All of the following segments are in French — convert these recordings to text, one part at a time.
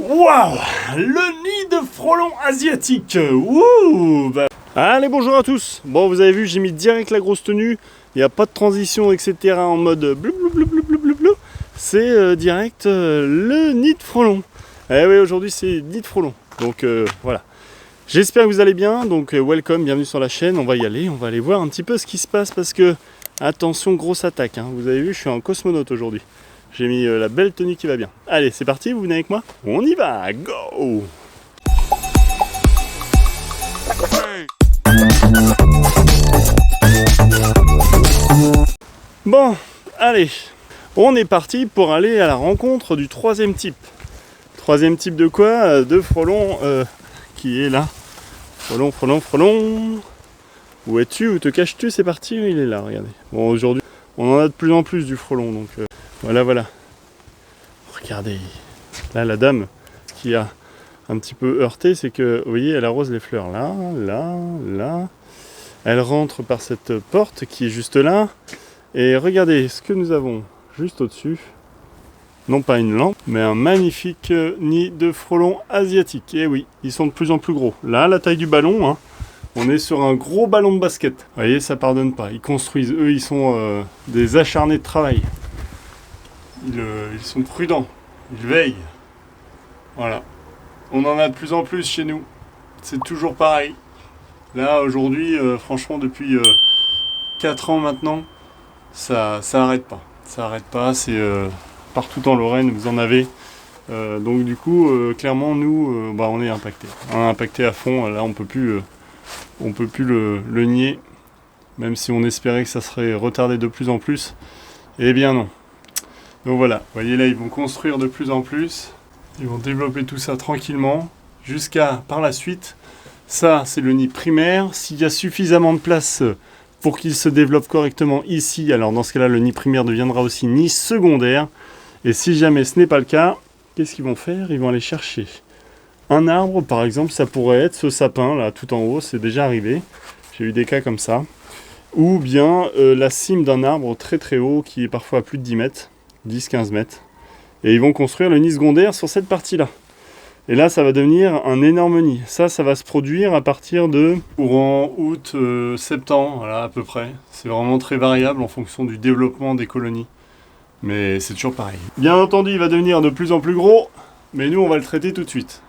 Waouh, le nid de frelons asiatique. Wouh bah. Allez, bonjour à tous. Bon, vous avez vu, j'ai mis direct la grosse tenue. Il n'y a pas de transition, etc. en mode blou blou blou blou blou blou blou. C'est direct le nid de frelons. Eh oui, aujourd'hui c'est nid de frelons. Donc voilà. J'espère que vous allez bien. Donc welcome, bienvenue sur la chaîne. On va y aller, on va aller voir un petit peu ce qui se passe parce que attention, grosse attaque. Hein. Vous avez vu, je suis en cosmonaute aujourd'hui. J'ai mis la belle tenue qui va bien. Allez, c'est parti, vous venez avec moi? On y va, go! Bon, allez, on est parti pour aller à la rencontre du troisième type. Troisième type de quoi? De frelon qui est là. Frelon, frelon, frelon. Où es-tu? Où te caches-tu? C'est parti, il est là, regardez. Bon, aujourd'hui, on en a de plus en plus du frelon, donc voilà, voilà. Regardez, là la dame, ce qui a un petit peu heurté, c'est que, vous voyez, elle arrose les fleurs là, là, là. Elle rentre par cette porte qui est juste là. Et regardez ce que nous avons juste au-dessus. Non pas une lampe, mais un magnifique nid de frelons asiatiques. Et oui, ils sont de plus en plus gros. Là, la taille du ballon, hein, on est sur un gros ballon de basket. Vous voyez, ça pardonne pas. Ils construisent, eux, ils sont des acharnés de travail. Ils sont prudents, ils veillent. Voilà. On en a de plus en plus chez nous. C'est toujours pareil. Là, aujourd'hui, franchement, depuis 4 ans maintenant, ça arrête pas. Ça arrête pas, c'est partout en Lorraine, vous en avez. Donc du coup, clairement, nous, on est impactés. On est impactés à fond. Là, on peut plus le nier. Même si on espérait que ça serait retardé de plus en plus. Eh bien non. Donc voilà, vous voyez là, ils vont construire de plus en plus. Ils vont développer tout ça tranquillement. Jusqu'à, par la suite, ça, c'est le nid primaire. S'il y a suffisamment de place pour qu'il se développe correctement ici, alors dans ce cas-là, le nid primaire deviendra aussi nid secondaire. Et si jamais ce n'est pas le cas, qu'est-ce qu'ils vont faire? Ils vont aller chercher un arbre, par exemple, ça pourrait être ce sapin, là, tout en haut, c'est déjà arrivé. J'ai eu des cas comme ça. Ou bien la cime d'un arbre très très haut, qui est parfois à plus de 10 mètres. 10-15 mètres. Et ils vont construire le nid secondaire sur cette partie-là. Et là, ça va devenir un énorme nid. Ça va se produire à partir de courant août, septembre, voilà, à peu près. C'est vraiment très variable en fonction du développement des colonies. Mais c'est toujours pareil. Bien entendu, il va devenir de plus en plus gros, mais nous, on va le traiter tout de suite.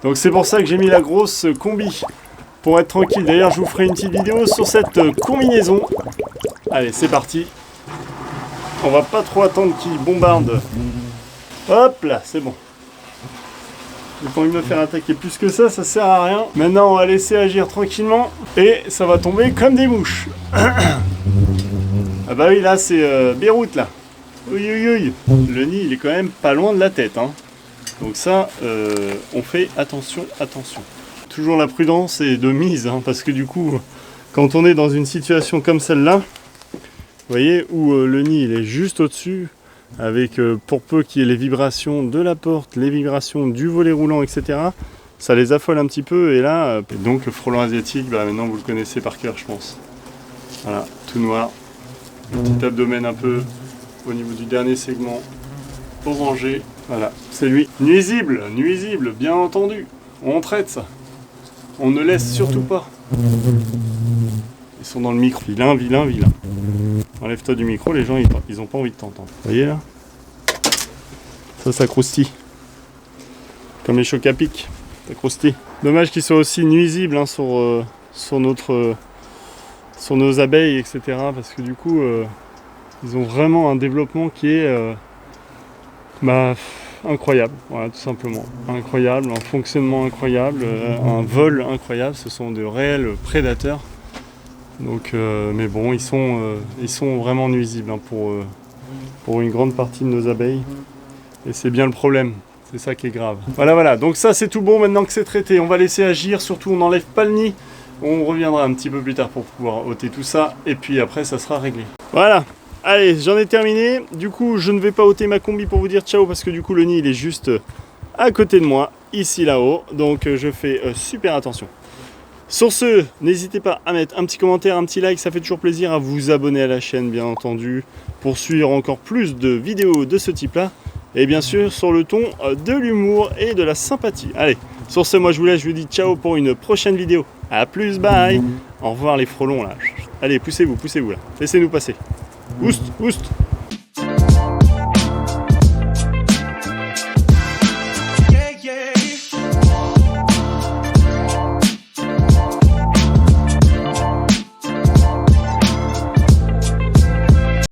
Donc c'est pour ça que j'ai mis la grosse combi, pour être tranquille. D'ailleurs, je vous ferai une petite vidéo sur cette combinaison. Allez, c'est parti. On va pas trop attendre qu'il bombarde. Hop là, c'est bon. J'ai pas envie de me faire attaquer plus que ça sert à rien. Maintenant, on va laisser agir tranquillement et ça va tomber comme des mouches. Ah bah oui, là, c'est Beyrouth, là. Oui, oui, oui. Le nid, il est quand même pas loin de la tête. Hein. Donc ça, on fait attention, attention. Toujours la prudence est de mise, hein, parce que du coup, quand on est dans une situation comme celle-là, vous voyez, où le nid il est juste au-dessus, avec pour peu qu'il y ait les vibrations de la porte, les vibrations du volet roulant, etc. Ça les affole un petit peu, et là, donc le frelon asiatique, maintenant vous le connaissez par cœur, je pense. Voilà, tout noir, petit abdomen un peu au niveau du dernier segment, orangé, voilà, c'est lui. Nuisible, nuisible, bien entendu, on traite ça. On ne laisse surtout pas. Ils sont dans le micro. Vilain, vilain, vilain. Enlève-toi du micro, les gens ils ont pas envie de t'entendre. Vous voyez là? Ça croustille. Comme les chocs à pic. Ça croustille. Dommage qu'ils soient aussi nuisibles hein, sur nos abeilles, etc. Parce que du coup, ils ont vraiment un développement qui est incroyable. Voilà, tout simplement. Incroyable, un fonctionnement incroyable, un vol incroyable. Ce sont de réels prédateurs. Donc, mais bon, ils sont vraiment nuisibles hein, pour une grande partie de nos abeilles. Et c'est bien le problème, c'est ça qui est grave. Voilà, voilà, donc ça c'est tout bon maintenant que c'est traité. On va laisser agir, surtout on n'enlève pas le nid. On reviendra un petit peu plus tard pour pouvoir ôter tout ça. Et puis après, ça sera réglé. Voilà, allez, j'en ai terminé. Du coup, je ne vais pas ôter ma combi pour vous dire ciao, parce que du coup, le nid il est juste à côté de moi, ici là-haut. Donc je fais super attention. Sur ce, n'hésitez pas à mettre un petit commentaire, un petit like, ça fait toujours plaisir, à vous abonner à la chaîne bien entendu, pour suivre encore plus de vidéos de ce type là. Et bien sûr sur le ton de l'humour et de la sympathie. Allez, sur ce, moi je vous laisse, je vous dis ciao pour une prochaine vidéo. A plus, bye. Au revoir les frelons là. Allez, poussez-vous là. Laissez-nous passer. Oust, oust.